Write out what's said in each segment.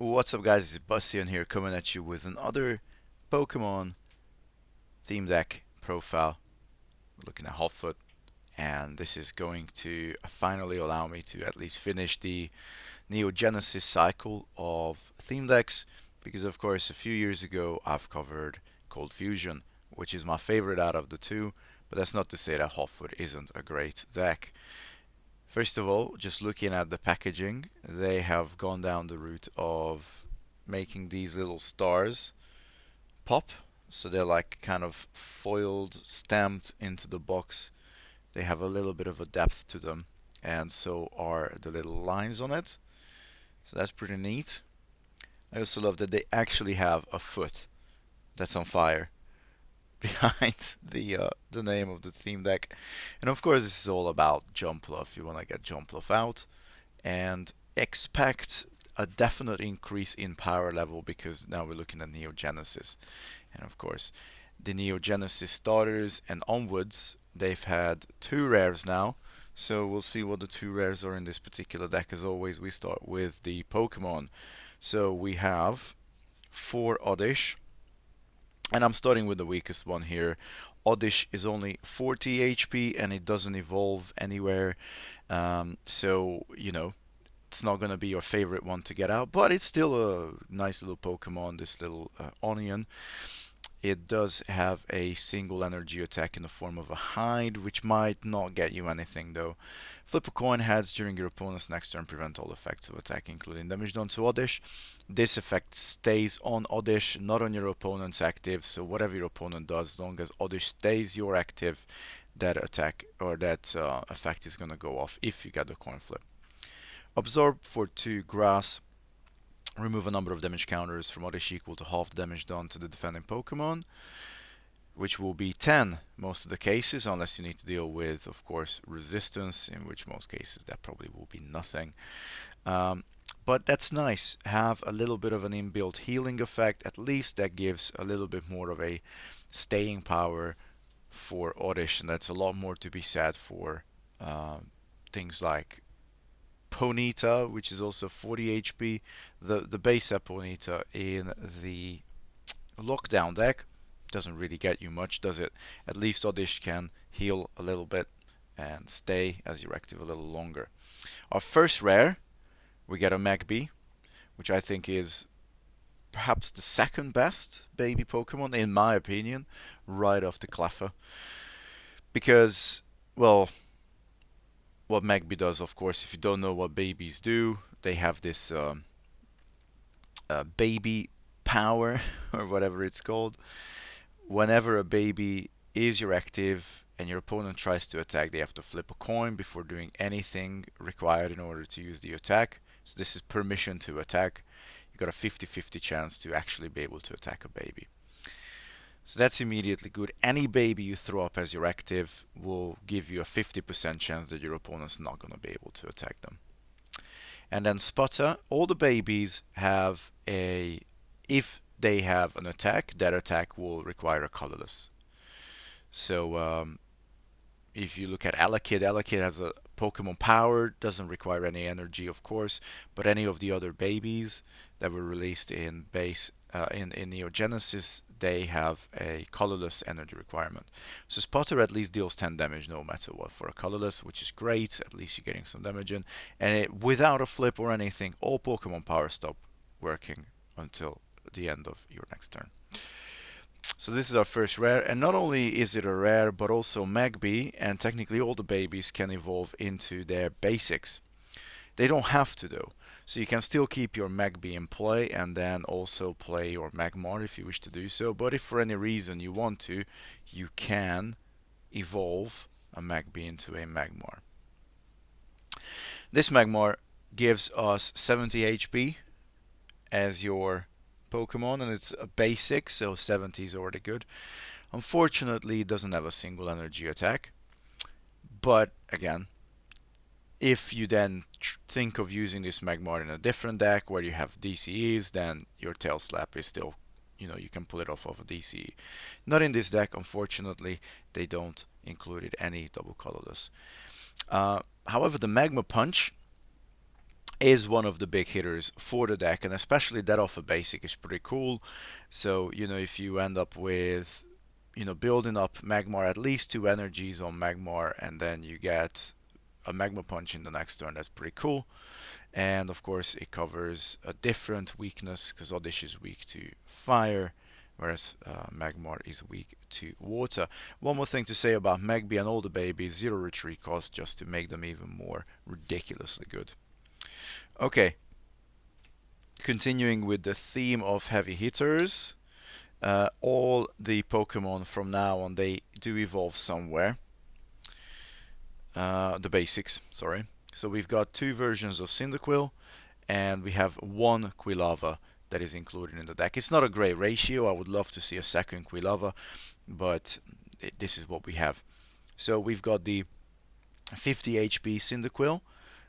What's up guys, it's Bastian here coming at you with another Pokemon theme deck profile. We're looking at Hotfoot, and this is going to finally allow me to at least finish the Neo Genesis cycle of theme decks, because of course a few years ago I've covered Cold Fusion, which is my favorite out of the two, but that's not to say that Hotfoot isn't a great deck. First of all, just looking at the packaging, they have gone down the route of making these little stars pop. So they're like kind of foiled, stamped into the box. They have a little bit of a depth to them, and so are the little lines on it. So that's pretty neat. I also love that they actually have a foot that's on fire behind the name of the theme deck. And of course, this is all about Jumpluff. You want to get Jumpluff out and expect a definite increase in power level, because now we're looking at Neo Genesis. And of course, the Neo Genesis starters and onwards, they've had two rares now. So we'll see what the two rares are in this particular deck. As always, we start with the Pokemon. So we have 4 Oddish, and I'm starting with the weakest one here. Oddish is only 40 HP and it doesn't evolve anywhere. So, it's not going to be your favorite one to get out, but it's still a nice little Pokemon, this little onion. It does have a single energy attack in the form of a hide, which might not get you anything though. Flip a coin heads during your opponent's next turn, prevent all effects of attack, including damage done to Oddish. This effect stays on Oddish, not on your opponent's active, so whatever your opponent does, as long as Oddish stays your active, that attack or that effect is going to go off if you get the coin flip. Absorb for 2 grass. Remove a number of damage counters from Oddish equal to half the damage done to the defending Pokemon, which will be 10 most of the cases, unless you need to deal with, of course, resistance, in which most cases that probably will be nothing. But that's nice. Have a little bit of an inbuilt healing effect. At least that gives a little bit more of a staying power for Oddish, and that's a lot more to be said for things like Ponyta, which is also 40 HP. The base set Ponyta in the lockdown deck doesn't really get you much, does it? At least Oddish can heal a little bit and stay as you're active a little longer. Our first rare, we get a Magby, which I think is perhaps the second best baby Pokemon, in my opinion, right off the Cleffa. Because, well, what Magby does, of course, if you don't know what babies do, they have this baby power, or whatever it's called. Whenever a baby is your active and your opponent tries to attack, they have to flip a coin before doing anything required in order to use the attack. So this is permission to attack. You got a 50-50 chance to actually be able to attack a baby. So that's immediately good. Any baby you throw up as your active will give you a 50% chance that your opponent's not going to be able to attack them. And then Sputter, all the babies have if they have an attack, that attack will require a colorless. So if you look at Elekid, Elekid has a Pokemon power, doesn't require any energy, of course, but any of the other babies that were released in in Neo Genesis, they have a colorless energy requirement. So Spotter at least deals 10 damage no matter what for a colorless, which is great. At least you're getting some damage in. And without a flip or anything, all Pokemon power stop working until the end of your next turn. So this is our first rare, and not only is it a rare, but also Magby, and technically all the babies can evolve into their basics. They don't have to though, so you can still keep your Magby in play and then also play your Magmar if you wish to do so, but if for any reason you want to, you can evolve a Magby into a Magmar. This Magmar gives us 70 HP as your Pokemon, and it's a basic, so 70 is already good. Unfortunately, it doesn't have a single energy attack, but again, if you then think of using this Magmar in a different deck where you have DCEs, then your Tail Slap is still, you can pull it off of a DCE. Not in this deck, unfortunately, they don't include any double colorless. However, the Magma Punch is one of the big hitters for the deck, and especially that off a basic is pretty cool. So, if you end up with, building up Magmar, at least 2 energies on Magmar, and then you get a Magma Punch in the next turn, that's pretty cool. And of course, it covers a different weakness because Oddish is weak to fire, whereas Magmar is weak to water. One more thing to say about Magby and all the babies: 0 retreat cost, just to make them even more ridiculously good. Okay, continuing with the theme of heavy hitters, all the Pokemon from now on, they do evolve somewhere. The basics, sorry. So we've got 2 versions of Cyndaquil, and we have 1 Quilava that is included in the deck. It's not a great ratio. I would love to see a second Quilava, but this is what we have. So we've got the 50 HP Cyndaquil,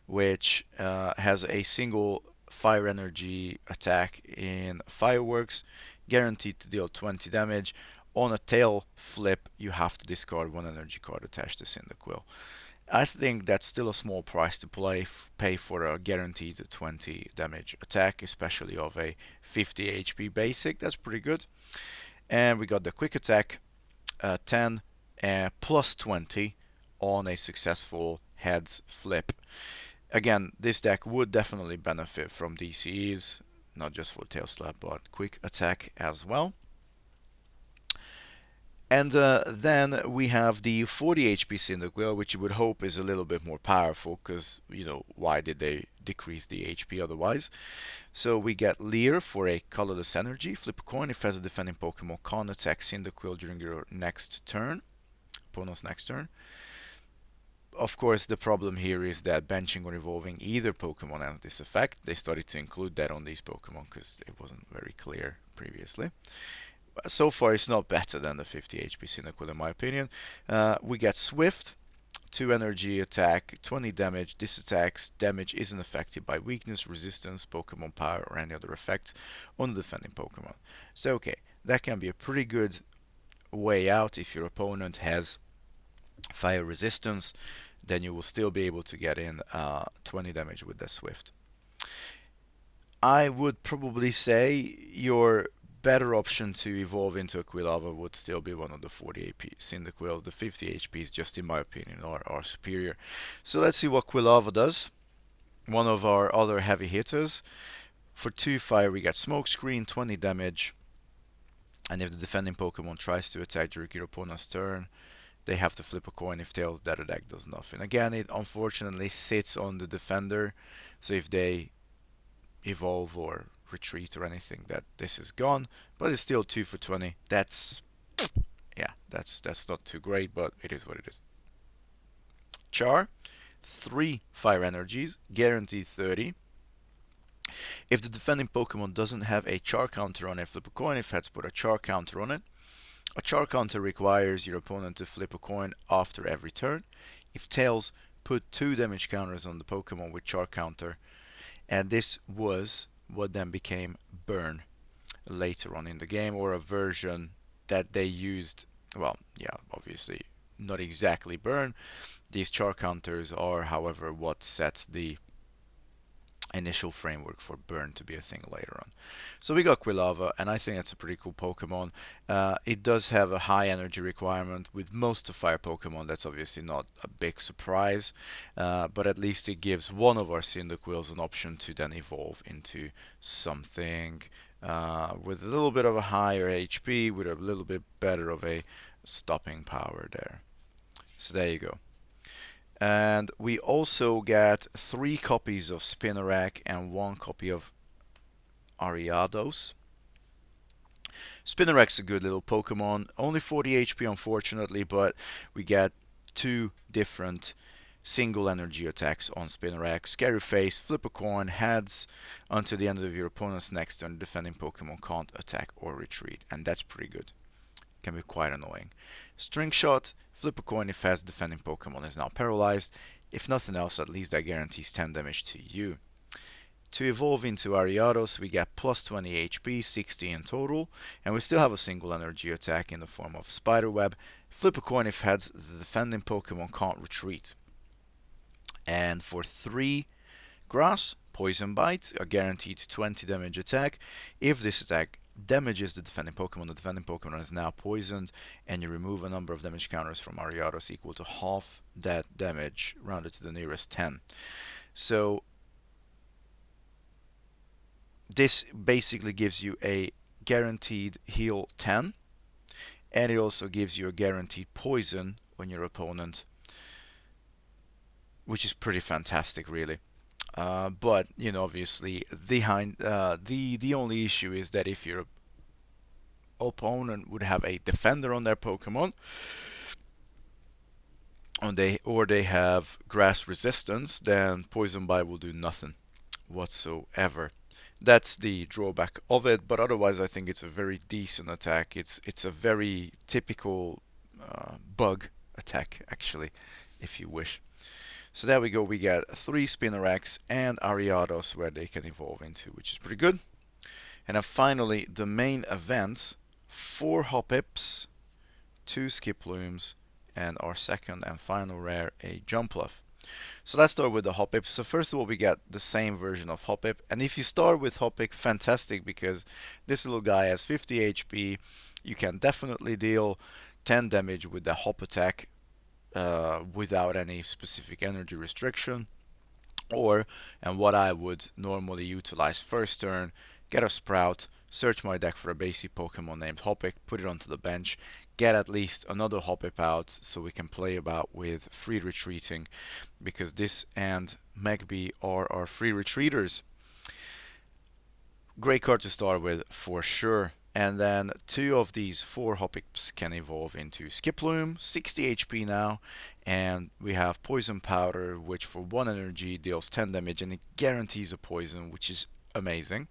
which has a single fire energy attack in Fireworks, guaranteed to deal 20 damage. On a tail flip, you have to discard 1 energy card attached to Cyndaquil. I think that's still a small price to pay for a guaranteed 20 damage attack, especially of a 50 HP basic. That's pretty good. And we got the quick attack, 10 plus 20 on a successful heads flip. Again, this deck would definitely benefit from DCEs, not just for tail slap, but quick attack as well. And then we have the 40 HP Cyndaquil, which you would hope is a little bit more powerful, because, why did they decrease the HP otherwise? So we get Leer for a colorless energy. Flip a coin. If as a defending Pokemon can't attack Cyndaquil during your next turn, opponent's next turn. Of course, the problem here is that benching or evolving either Pokemon has this effect. They started to include that on these Pokemon because it wasn't very clear previously. So far, it's not better than the 50 HP Cyndaquil, in my opinion. We get Swift, 2 energy attack, 20 damage. This attack's damage isn't affected by weakness, resistance, Pokemon power, or any other effects on the defending Pokemon. So, okay, that can be a pretty good way out. If your opponent has fire resistance, then you will still be able to get in 20 damage with the Swift. I would probably say your better option to evolve into a Quilava would still be one of the 40 AP Cyndaquils. The 50 HPs, just in my opinion, are superior. So let's see what Quilava does. One of our other heavy hitters. For 2 fire, we get Smokescreen, 20 damage. And if the defending Pokemon tries to attack during your opponent's turn, they have to flip a coin. If tails, that attack does nothing. Again, it unfortunately sits on the defender. So if they evolve or retreat or anything, that this is gone, but it's still 2 for 20. That's not too great, but it is what it is. Char, 3 fire energies, guaranteed 30. If the defending Pokemon doesn't have a Char counter on it, flip a coin. If heads, put a Char counter on it. A Char counter requires your opponent to flip a coin after every turn. If tails, put 2 damage counters on the Pokemon with Char counter. And this was what then became Burn later on in the game, or a version that they used. Well, yeah, obviously not exactly Burn. These Char counters are, however, what set the initial framework for Burn to be a thing later on. So we got Quilava, and I think it's a pretty cool Pokemon. It does have a high energy requirement. With most of fire Pokemon, that's obviously not a big surprise, but at least it gives one of our Cyndaquils an option to then evolve into something with a little bit of a higher HP, with a little bit better of a stopping power there. So there you go. And we also get 3 copies of Spinarak and 1 copy of Ariados. Spinarak's a good little Pokemon, only 40 HP unfortunately, but we get 2 different single energy attacks on Spinarak. Scary Face, flip a coin, heads until the end of your opponent's next turn. Defending Pokemon can't attack or retreat, and that's pretty good. Can be quite annoying. String Shot, flip a coin if has defending Pokemon is now paralyzed. If nothing else, at least that guarantees 10 damage to you. To evolve into Ariados, we get plus 20 HP, 60 in total, and we still have a single energy attack in the form of Spiderweb. Flip a coin if heads, the defending Pokemon can't retreat. And for 3 Grass, Poison Bite, a guaranteed 20 damage attack. If this attack damages the defending Pokemon is now poisoned, and you remove a number of damage counters from Ariados equal to half that damage, rounded to the nearest 10. So this basically gives you a guaranteed heal 10, and it also gives you a guaranteed poison on your opponent, which is pretty fantastic, really. But you know, obviously, the only issue is that if your opponent would have a defender on their Pokemon, or they have grass resistance, then Poison Bite will do nothing whatsoever. That's the drawback of it, but otherwise I think it's a very decent attack. It's a very typical bug attack, actually, if you wish. So there we go, we get 3 Spinarak and Ariados where they can evolve into, which is pretty good. And then finally, the main event, 4 Hoppips, 2 Skiplooms, and our second and final rare, a Jumpluff. So let's start with the Hoppip. So first of all, we get the same version of Hoppip, and if you start with Hoppip, fantastic, because this little guy has 50 HP. You can definitely deal 10 damage with the Hop attack without any specific energy restriction. Or, and what I would normally utilize first turn, get a Sprout, search my deck for a basic Pokemon named Hoppip, put it onto the bench, get at least another Hoppip out so we can play about with free retreating, because this and Magby are our free retreaters. Great card to start with for sure. And then 2 of these 4 Hoppips can evolve into Skiploom, 60 HP now, and we have Poison Powder, which for 1 energy deals 10 damage and it guarantees a poison, which is amazing.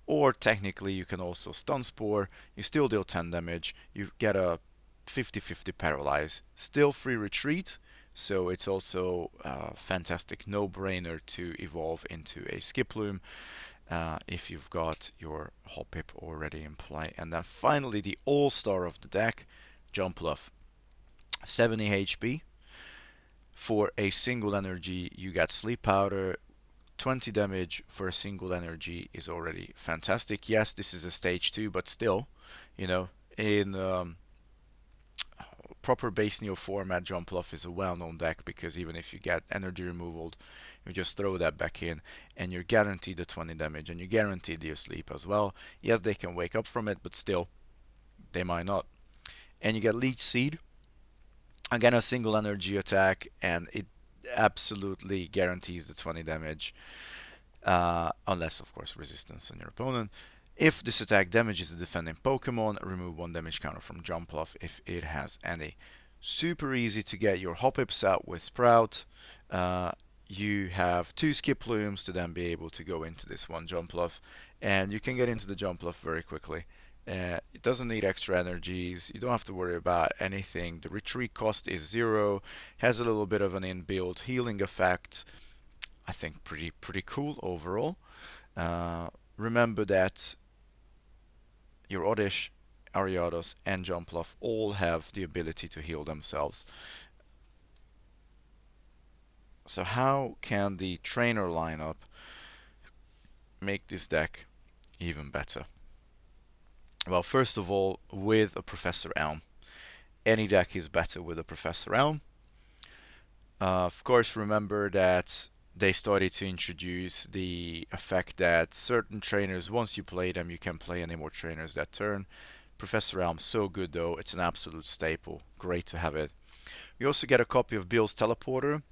Or technically you can also Stun Spore, you still deal 10 damage, you get a 50-50 Paralyze, still free retreat, so it's also a fantastic no-brainer to evolve into a Skiploom. If you've got your Hoppip already in play. And then finally the all-star of the deck, Jumpluff. 70 HP. For a single energy you get Sleep Powder. 20 damage for a single energy is already fantastic. Yes, this is a stage 2, but still, you know, in proper base Neo format, Jumpluff is a well-known deck, because even if you get energy removal, you just throw that back in and you're guaranteed the 20 damage and you're guaranteed your sleep as well. Yes, they can wake up from it, but still, they might not. And you get Leech Seed, again a single energy attack, and it absolutely guarantees the 20 damage, unless of course resistance on your opponent. If this attack damages the defending Pokemon, remove 1 damage counter from Jumpluff if it has any. Super easy to get your Hoppips out with Sprout. You have 2 Skiplooms to then be able to go into this one Jumpluff, and you can get into the Jumpluff very quickly. It doesn't need extra energies, you don't have to worry about anything. The retreat cost is 0, has a little bit of an inbuilt healing effect. I think pretty cool overall. Remember that your Oddish, Ariados, and Jumpluff all have the ability to heal themselves. So how can the trainer lineup make this deck even better? Well, first of all, with a Professor Elm. Any deck is better with a Professor Elm. Of course, remember that they started to introduce the effect that certain trainers, once you play them, you can play any more trainers that turn. Professor Elm, so good though, it's an absolute staple. Great to have it. You also get a copy of Bill's Teleporter.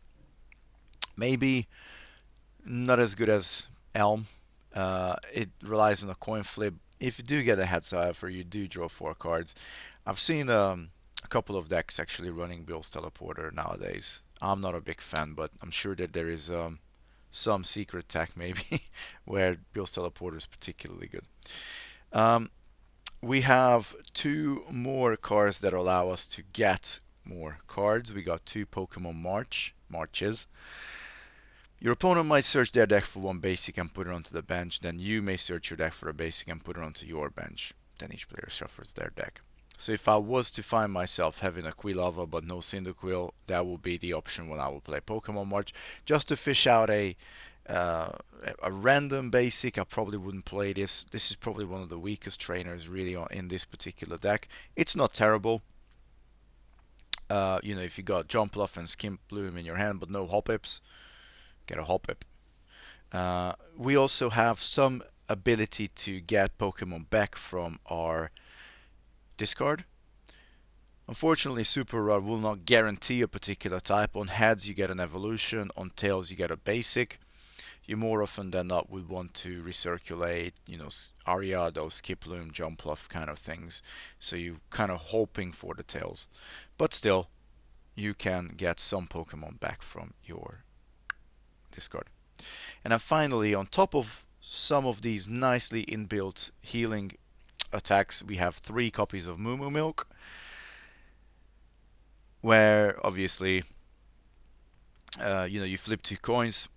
Maybe not as good as Elm. It relies on a coin flip. If you do get a heads, however, you do draw 4 cards. I've seen a couple of decks actually running Bill's Teleporter nowadays. I'm not a big fan, but I'm sure that there is some secret tech maybe where Bill's Teleporter is particularly good. We have 2 more cards that allow us to get more cards. We got 2 Pokemon Marches. Your opponent might search their deck for 1 basic and put it onto the bench. Then you may search your deck for a basic and put it onto your bench. Then each player shuffles their deck. So if I was to find myself having a Quilava but no Cyndaquil, that will be the option when I will play Pokemon March, just to fish out a Uh, a random basic, I probably wouldn't play this. This is probably one of the weakest trainers really in this particular deck. It's not terrible. You know, if you got Jumpluff and Skimp Bloom in your hand but no Hoppips, get a Hoppip. We also have some ability to get Pokemon back from our discard. Unfortunately, Super Rod will not guarantee a particular type. On heads, you get an evolution. On tails, you get a basic. You more often than not would want to recirculate, you know, Ariado, Skiploom, Jumpluff kind of things. So you kind of hoping for the tails. But still, you can get some Pokemon back from your discard. And then finally, on top of some of these nicely inbuilt healing attacks, we have 3 copies of Moo Moo Milk, where obviously, you know, you flip 2 coins.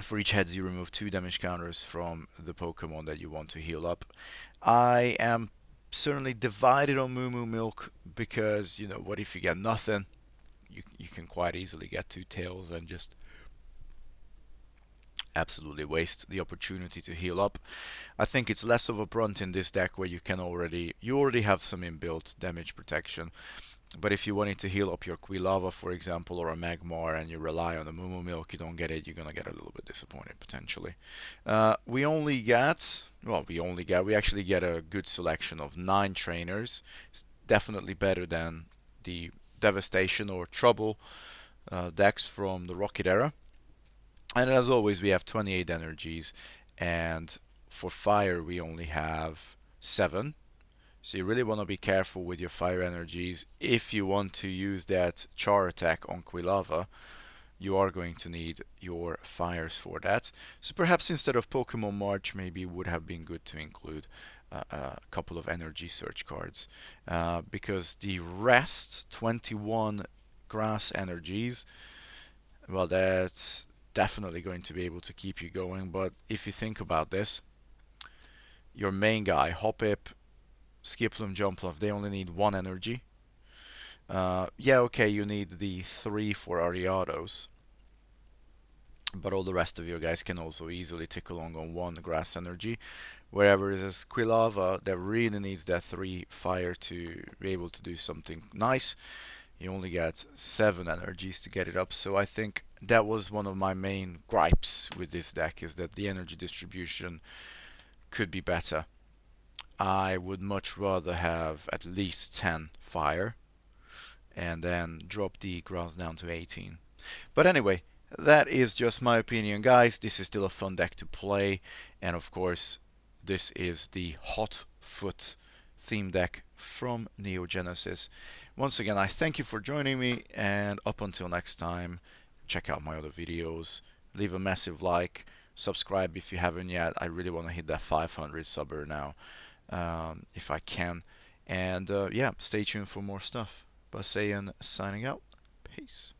For each heads, you remove 2 damage counters from the Pokemon that you want to heal up. I am certainly divided on Moo Moo Milk because, you know, what if you get nothing? You can quite easily get 2 tails and just absolutely waste the opportunity to heal up. I think it's less of a brunt in this deck where you already have some inbuilt damage protection. But if you wanted to heal up your Quilava, for example, or a Magmar, and you rely on the Moo Moo Milk, you don't get it, you're gonna get a little bit disappointed potentially. We actually get a good selection of 9 trainers. It's definitely better than the Devastation or Trouble decks from the Rocket era. And as always, we have 28 energies, and for fire we only have 7. So you really want to be careful with your fire energies. If you want to use that char attack on Quilava, you are going to need your fires for that. So perhaps instead of Pokemon March, maybe it would have been good to include a couple of energy search cards. Because the rest, 21 grass energies, well, that's definitely going to be able to keep you going. But if you think about this, your main guy, Hoppip, Skiploom, Jumpluff, they only need 1 energy. Yeah, okay, you need the 3 for Ariados, but all the rest of your guys can also easily tick along on 1 grass energy. Whereas Quilava, that really needs that 3 fire to be able to do something nice. You only get 7 energies to get it up, so I think that was one of my main gripes with this deck, is that the energy distribution could be better. I would much rather have at least 10 fire and then drop the grass down to 18. But anyway, that is just my opinion, guys. This is still a fun deck to play, and of course, this is the Hotfoot theme deck from Neo Genesis. Once again, I thank you for joining me, and up until next time, check out my other videos, leave a massive like, subscribe if you haven't yet. I really want to hit that 500 subber now, if I can. And yeah, stay tuned for more stuff. Basayan signing out. Peace.